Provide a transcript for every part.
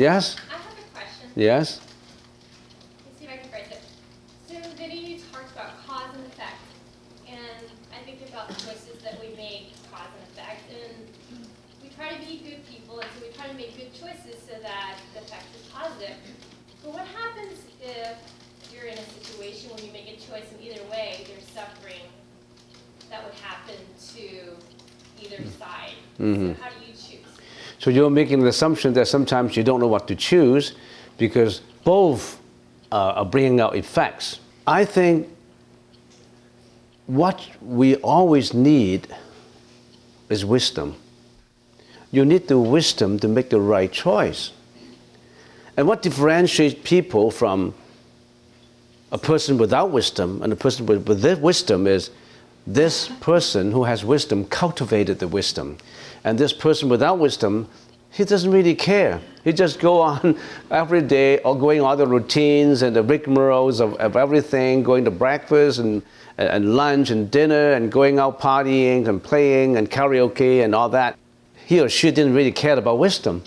Yes? I have a question. Yes? Let's see if I can phrase it. So in the video you talked about cause and effect. And I think about the choices that we make, cause and effect. And we try to be good people, and so we try to make good choices so that the effect is positive. But what happens if you're in a situation when you make a choice in either way, there's suffering that would happen to either side? Mm-hmm. So how do you choose? So you're making the assumption that sometimes you don't know what to choose because both are bringing out effects. I think what we always need is wisdom. You need the wisdom to make the right choice. And what differentiates people from a person without wisdom and a person with wisdom is this person who has wisdom cultivated the wisdom. And this person without wisdom, he doesn't really care. He just go on every day or going all the routines and the rigmaroles of everything, going to breakfast and lunch and dinner and going out partying and playing and karaoke and all that. He or she didn't really care about wisdom.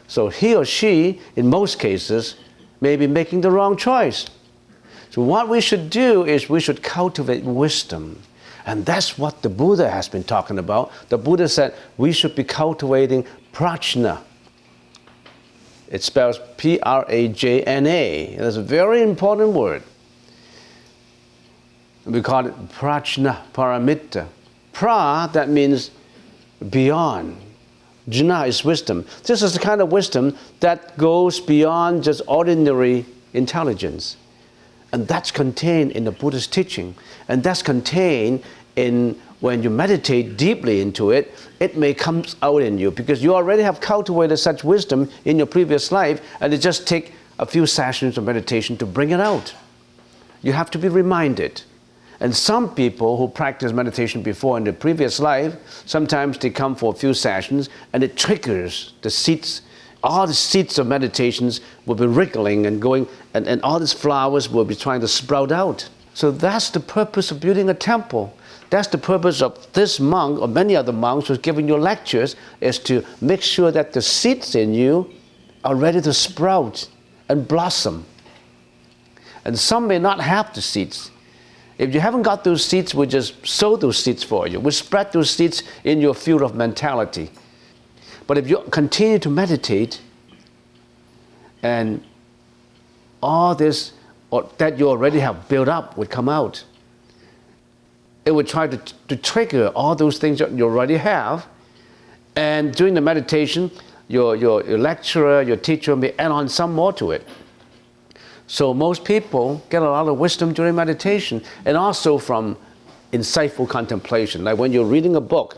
So he or she, in most cases, may be making the wrong choice. So what we should do is we should cultivate wisdom. And that's what the Buddha has been talking about. The Buddha said we should be cultivating prajna. It spells P-R-A-J-N-A. That's a very important word. We call it prajna, paramitta. Pra, that means beyond. Jna is wisdom. This is the kind of wisdom that goes beyond just ordinary intelligence. And that's contained in the Buddhist teaching. And that's contained in when you meditate deeply into it, it may come out in you because you already have cultivated such wisdom in your previous life, and it just takes a few sessions of meditation to bring it out. You have to be reminded. And some people who practice meditation before in the previous life, sometimes they come for a few sessions and it triggers the seeds. All the seeds of meditations will be wriggling and going, and all these flowers will be trying to sprout out. So that's the purpose of building a temple. That's the purpose of this monk or many other monks who's giving you lectures, is to make sure that the seeds in you are ready to sprout and blossom. And some may not have the seeds. If you haven't got those seeds, we'll just sow those seeds for you. We'll spread those seeds in your field of mentality. But if you continue to meditate, and all this that you already have built up would come out, it would try to trigger all those things that you already have. And during the meditation, your lecturer, your teacher may add on some more to it. So most people get a lot of wisdom during meditation, and also from insightful contemplation. Like when you're reading a book,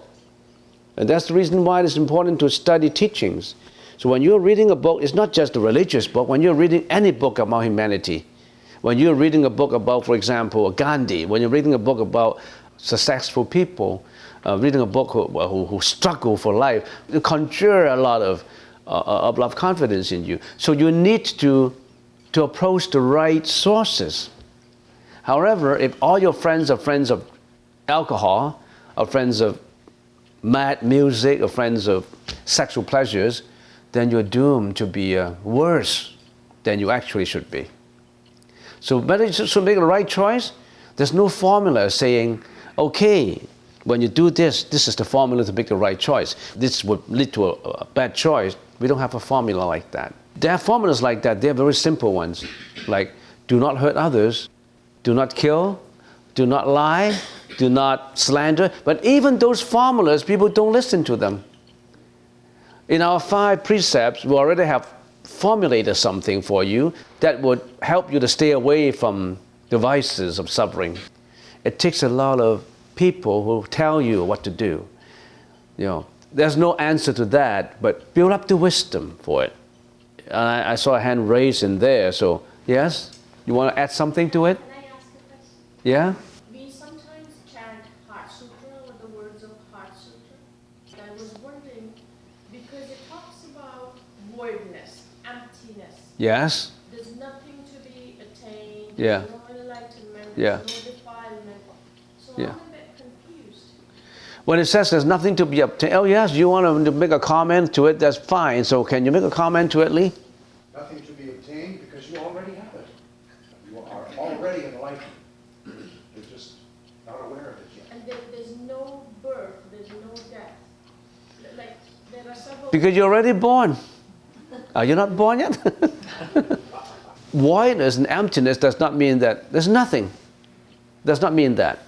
and that's the reason why it's important to study teachings. So when you're reading a book, it's not just a religious book. When you're reading any book about humanity, when you're reading a book about, for example, Gandhi, when you're reading a book about successful people, reading a book who struggle for life, you conjure a lot of confidence in you. So you need to approach the right sources. However, if all your friends are friends of alcohol, or friends of mad music, or friends of sexual pleasures, then you're doomed to be worse than you actually should be. So to make the right choice, there's no formula saying, okay, when you do this, this is the formula to make the right choice. This would lead to a bad choice. We don't have a formula like that. There are formulas like that. They're very simple ones, like do not hurt others, do not kill, do not lie, do not slander. But even those formulas, people don't listen to them. In our 5 precepts, we already have formulated something for you that would help you to stay away from the vices of suffering. It takes a lot of people who tell you what to do. You know, there's no answer to that, but build up the wisdom for it. I saw a hand raised in there, so yes? You want to add something to it? Can I ask a question? Yeah? We sometimes chant Heart Sutra or the words of Heart Sutra. I was wondering, because it talks about voidness, emptiness. Yes? There's nothing to be attained, Yeah. no enlightenment, Yeah. no defilement. So Yeah. I'm a bit confused. When it says there's nothing to be obtained, oh yes, you want to make a comment to it, that's fine. So can you make a comment to it, Lee? attained because you already have it. You are already enlightened. You're just not aware of it yet. And there's no birth, there's no death. Like, there are several... Because you're already born. Are you not born yet? Voidness and emptiness does not mean that there's nothing. Does not mean that.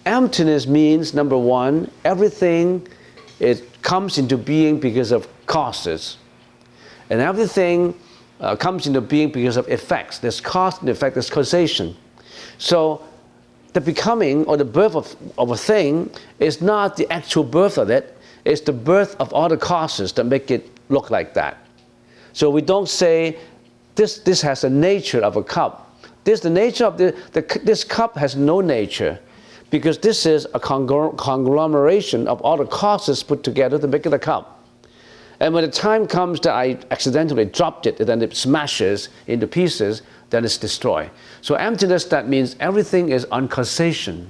Emptiness means, number one, everything, it comes into being because of causes. And everything comes into being because of effects. There's cause and effect, there's causation. So the becoming or the birth of a thing is not the actual birth of it, it's the birth of all the causes that make it look like that. So we don't say, this has the nature of a cup. The nature of this cup has no nature, because this is a conglomeration of all the causes put together to make it a cup. And when the time comes that I accidentally dropped it, and then it smashes into pieces, then it's destroyed. So emptiness, that means everything is on causation.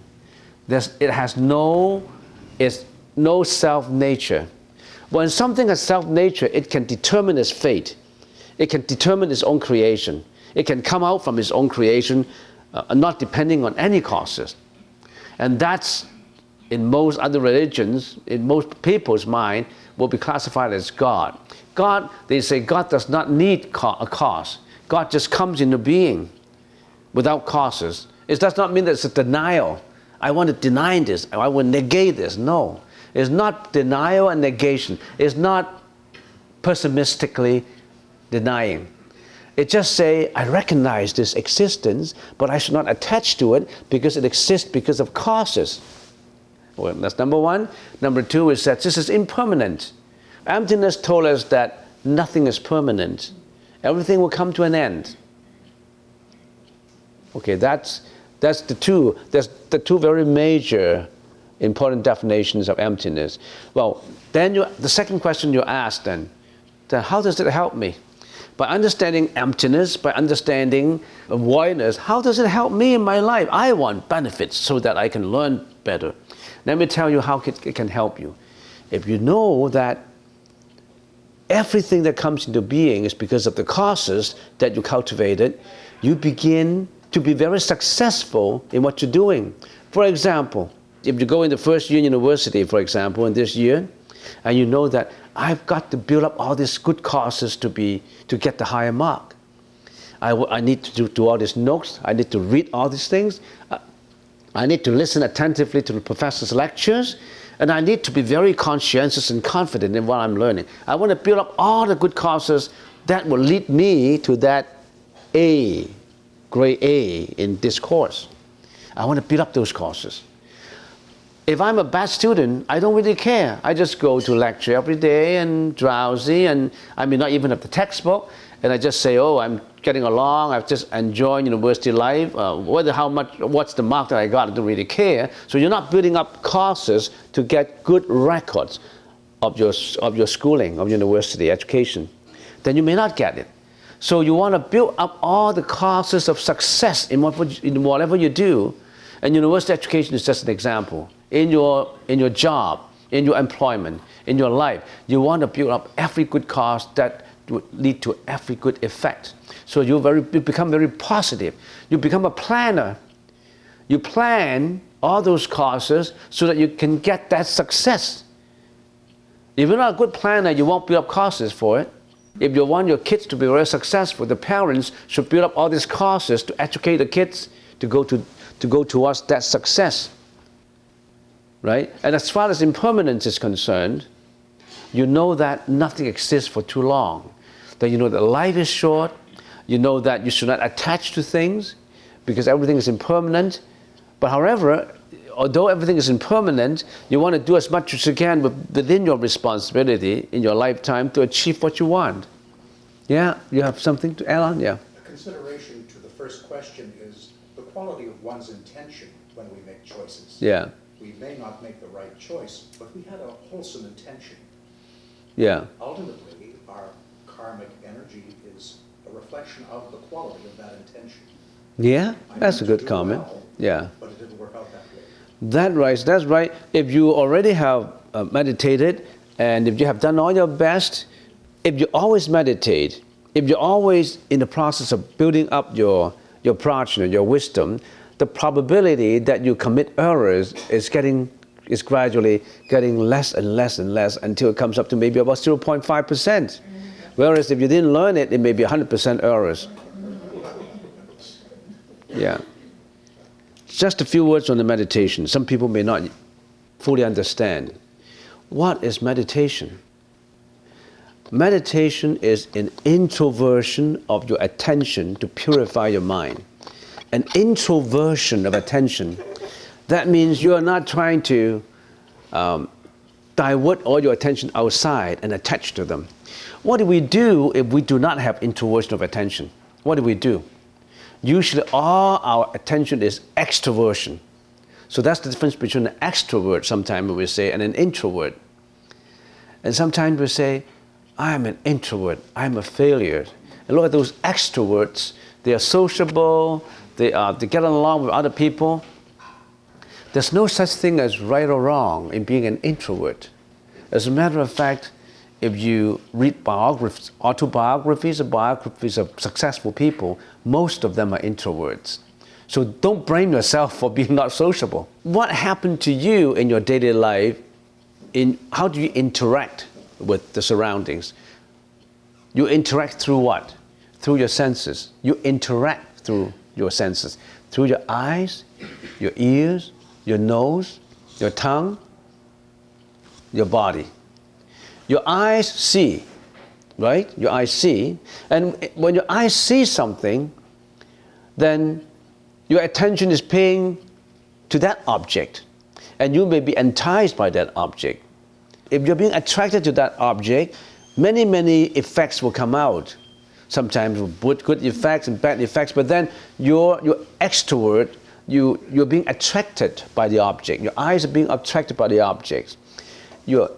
It has no self-nature. When something has self-nature, it can determine its fate. It can determine its own creation. It can come out from its own creation, not depending on any causes. And that's, in most other religions, in most people's mind, will be classified as God. God, they say God does not need a cause. God just comes into being without causes. It does not mean that it's a denial. I want to deny this. I want to negate this. No. It's not denial and negation. It's not pessimistically denying. It just say, I recognize this existence, but I should not attach to it because it exists because of causes. Well, that's number one. Number two is that this is impermanent. Emptiness told us that nothing is permanent. Everything will come to an end. Okay, that's the two very major important definitions of emptiness. Well, then the second question you asked then how does it help me? By understanding emptiness, by understanding voidness, how does it help me in my life? I want benefits so that I can learn better. Let me tell you how it can help you. If you know that everything that comes into being is because of the causes that you cultivated, you begin to be very successful in what you're doing. For example, if you go into first year university, for example, in this year, and you know that I've got to build up all these good causes to get the higher mark. I need to do all these notes. I need to read all these things. I need to listen attentively to the professor's lectures. And I need to be very conscientious and confident in what I'm learning. I want to build up all the good causes that will lead me to that A, grade A in this course. I want to build up those causes. If I'm a bad student, I don't really care. I just go to lecture every day and drowsy, and I may not even have the textbook, and I just say, oh, I'm getting along, I've just enjoyed university life. What's the mark that I got, I don't really care. So you're not building up causes to get good records of your schooling, of university education. Then you may not get it. So you want to build up all the causes of success in whatever you do, and university education is just an example. In your job, in your employment, in your life, you want to build up every good cause that would lead to every good effect. So you become very positive. You become a planner. You plan all those causes so that you can get that success. If you're not a good planner, you won't build up causes for it. If you want your kids to be very successful, the parents should build up all these causes to educate the kids to go towards that success. Right? And as far as impermanence is concerned, you know that nothing exists for too long. That you know that life is short. You know that you should not attach to things because everything is impermanent. But however, although everything is impermanent, you want to do as much as you can within your responsibility in your lifetime to achieve what you want. Yeah? You have something to add on? Yeah. A consideration to the first question is the quality of one's intention when we make choices. Yeah. We may not make the right choice, but we had a wholesome intention. Yeah. Ultimately, our karmic energy is a reflection of the quality of that intention. Yeah, that's a good comment. Well, yeah. But it didn't work out that way. That's right. If you already have meditated, and if you have done all your best, if you always meditate, if you're always in the process of building up your prajna, your wisdom, the probability that you commit errors is gradually getting less and less and less until it comes up to maybe about 0.5%. Whereas if you didn't learn it, it may be 100% errors. Yeah. Just a few words on the meditation. Some people may not fully understand. What is meditation? Meditation is an introversion of your attention to purify your mind. An introversion of attention. That means you are not trying to divert all your attention outside and attach to them. What do we do if we do not have introversion of attention? What do we do? Usually all our attention is extroversion. So that's the difference between an extrovert, sometimes we say, and an introvert. And sometimes we say, I am an introvert, I am a failure. And look at those extroverts, they are sociable, they get along with other people. There's no such thing as right or wrong in being an introvert. As a matter of fact, if you read autobiographies or biographies of successful people, most of them are introverts. So don't blame yourself for being not sociable. What happened to you in your daily life? How do you interact with the surroundings? You interact through what? Through your senses. You interact through your senses. Through your eyes, your ears, your nose, your tongue, your body. Your eyes see, right? Your eyes see. And when your eyes see something, then your attention is paying to that object. And you may be enticed by that object. If you're being attracted to that object, many, many effects will come out. Sometimes with good effects and bad effects, but then you're extrovert, you're being attracted by the object. Your eyes are being attracted by the objects. Your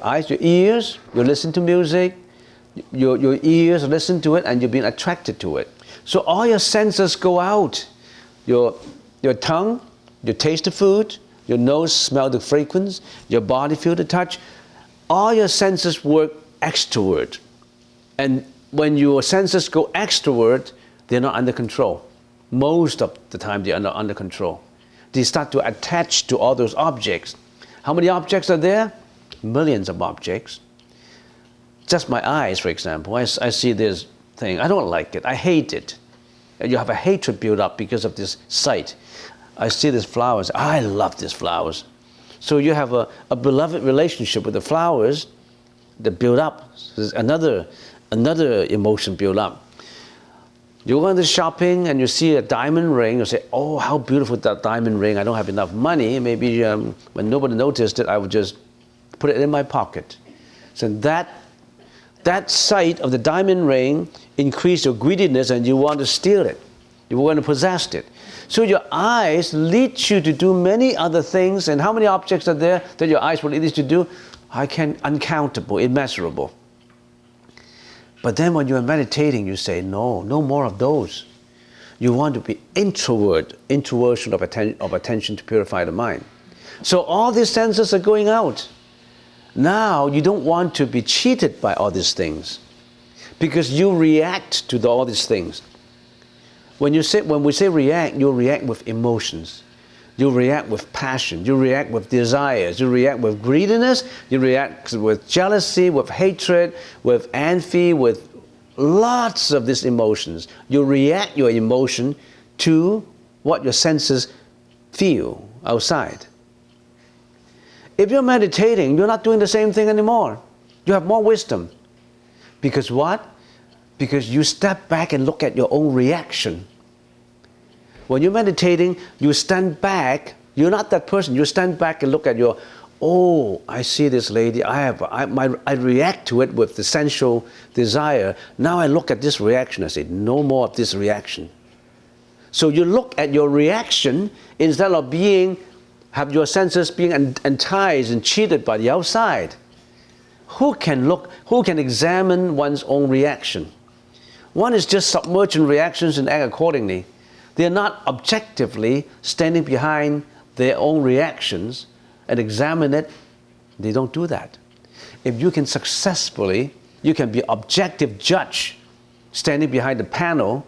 eyes, your ears, you listen to music, your ears listen to it and you're being attracted to it. So all your senses go out. Your tongue, you taste the food, your nose smell the fragrance, your body feel the touch. All your senses work extrovert. And when your senses go extrovert, they're not under control. Most of the time they're under control. They start to attach to all those objects. How many objects are there? Millions of objects. Just my eyes, for example, I see this thing, I don't like it, I hate it. And you have a hatred built up because of this sight. I see these flowers, I love these flowers. So you have a beloved relationship with the flowers that build up. There's another emotion built up. You go into shopping and you see a diamond ring, you say, oh, how beautiful that diamond ring, I don't have enough money, maybe when nobody noticed it, I would just put it in my pocket. So that sight of the diamond ring increased your greediness and you want to steal it. You want to possess it. So your eyes lead you to do many other things. And how many objects are there that your eyes will lead you to do? Uncountable, immeasurable. But then when you're meditating, you say, no more of those. You want to be introversion of attention to purify the mind. So all these senses are going out. Now you don't want to be cheated by all these things because you react to all these things. When we say react, you react with emotions. You react with passion. You react with desires. You react with greediness. You react with jealousy, with hatred, with envy, with lots of these emotions. You react your emotion to what your senses feel outside. If you're meditating, you're not doing the same thing anymore. You have more wisdom. Because what? Because you step back and look at your own reaction. When you're meditating, you stand back. You're not that person. You stand back and look at I see this lady. I react to it with the sensual desire. Now I look at this reaction. I say, no more of this reaction. So you look at your reaction instead of have your senses being enticed and cheated by the outside. Who can examine one's own reaction? One is just submerged in reactions and act accordingly. They are not objectively standing behind their own reactions and examine it. They don't do that. If you can successfully, you can be objective judge standing behind the panel,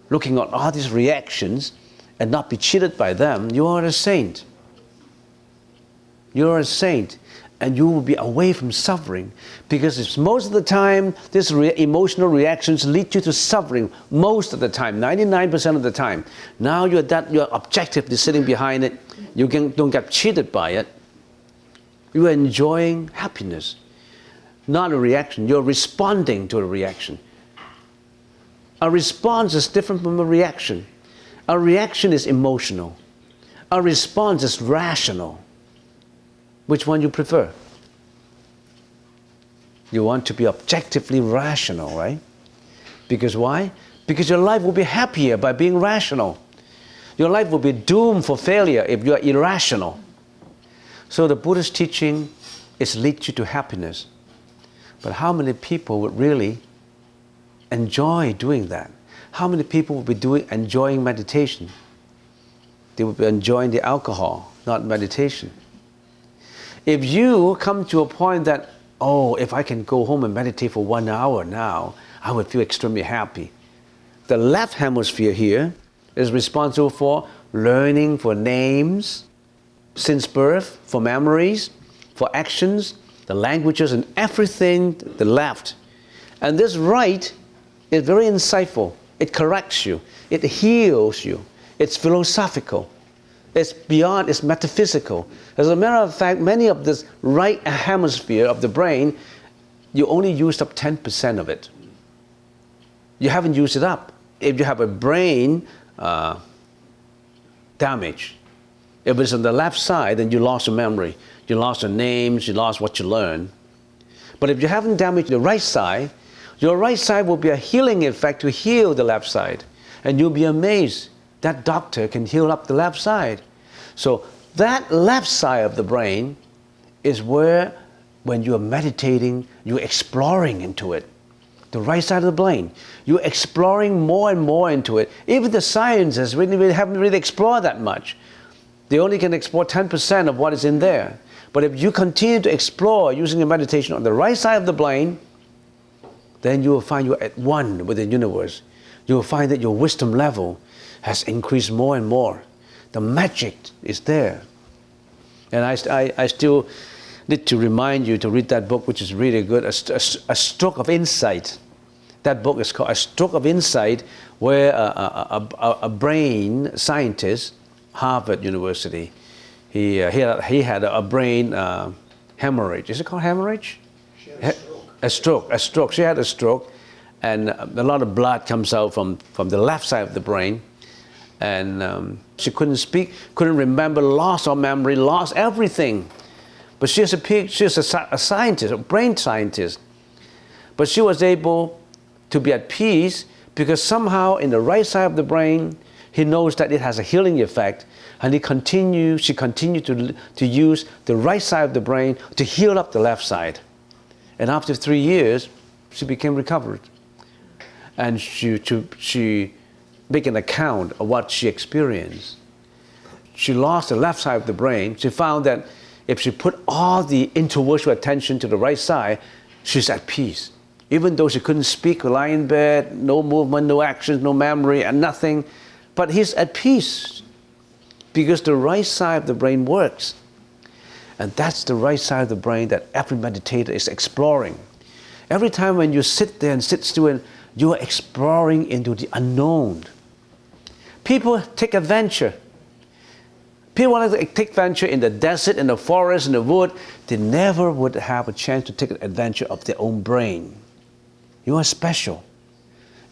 looking at all these reactions and not be cheated by them, you are a saint. You are a saint, and you will be away from suffering, because it's most of the time these emotional reactions lead you to suffering. Most of the time, 99% of the time. Now you're objectively sitting behind it. You don't get cheated by it. You are enjoying happiness, not a reaction. You're responding to a reaction. A response is different from a reaction. A reaction is emotional. A response is rational. Which one you prefer? You want to be objectively rational, right? Because why? Because your life will be happier by being rational. Your life will be doomed for failure if you are irrational. So the Buddhist teaching is lead you to happiness. But how many people would really enjoy doing that? How many people will be enjoying meditation? They will be enjoying the alcohol, not meditation. If you come to a point that, oh, if I can go home and meditate for 1 hour now, I would feel extremely happy. The left hemisphere here is responsible for learning, for names, since birth, for memories, for actions, the languages and everything, the left. And this right is very insightful. It corrects you. It heals you. It's philosophical. It's beyond, it's metaphysical. As a matter of fact, many of this right hemisphere of the brain, you only used up 10% of it. You haven't used it up. If you have a brain damage, if it's on the left side, then you lost your memory. You lost your names, you lost what you learned. But if you haven't damaged the right side, your right side will be a healing effect to heal the left side. And you'll be amazed. That doctor can heal up the left side. So that left side of the brain is where, when you're meditating, you're exploring into it. The right side of the brain, you're exploring more and more into it. Even the scientists really haven't really explored that much. They only can explore 10% of what is in there. But if you continue to explore using your meditation on the right side of the brain, then you will find you're at one with the universe. You will find that your wisdom level has increased more and more. The magic is there. And I still need to remind you to read that book, which is really good, A Stroke of Insight. That book is called A Stroke of Insight, where a brain scientist, Harvard University, he had a brain hemorrhage. Is it called hemorrhage? She had a stroke. A stroke. She had a stroke, and a lot of blood comes out from the left side of the brain. And she couldn't speak, couldn't remember, lost her memory, lost everything. But she's a scientist, a brain scientist. But she was able to be at peace because somehow in the right side of the brain, he knows that it has a healing effect, and she continued to use the right side of the brain to heal up the left side. And after 3 years, she became recovered. And she make an account of what she experienced. She lost the left side of the brain. She found that if she put all the intellectual attention to the right side, she's at peace. Even though she couldn't speak or lie in bed, no movement, no actions, no memory, and nothing, but he's at peace because the right side of the brain works. And that's the right side of the brain that every meditator is exploring. Every time when you sit there and sit still, you are exploring into the unknown. People take adventure. People want to take adventure in the desert, in the forest, in the wood. They never would have a chance to take an adventure of their own brain. You are special.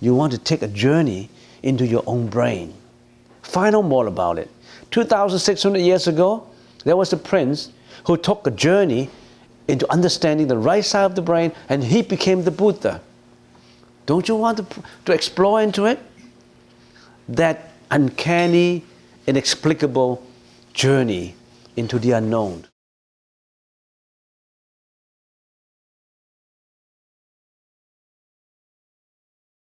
You want to take a journey into your own brain. Find out more about it. 2,600 years ago, there was a prince who took a journey into understanding the right side of the brain, and he became the Buddha. Don't you want to explore into it? That uncanny, inexplicable journey into the unknown.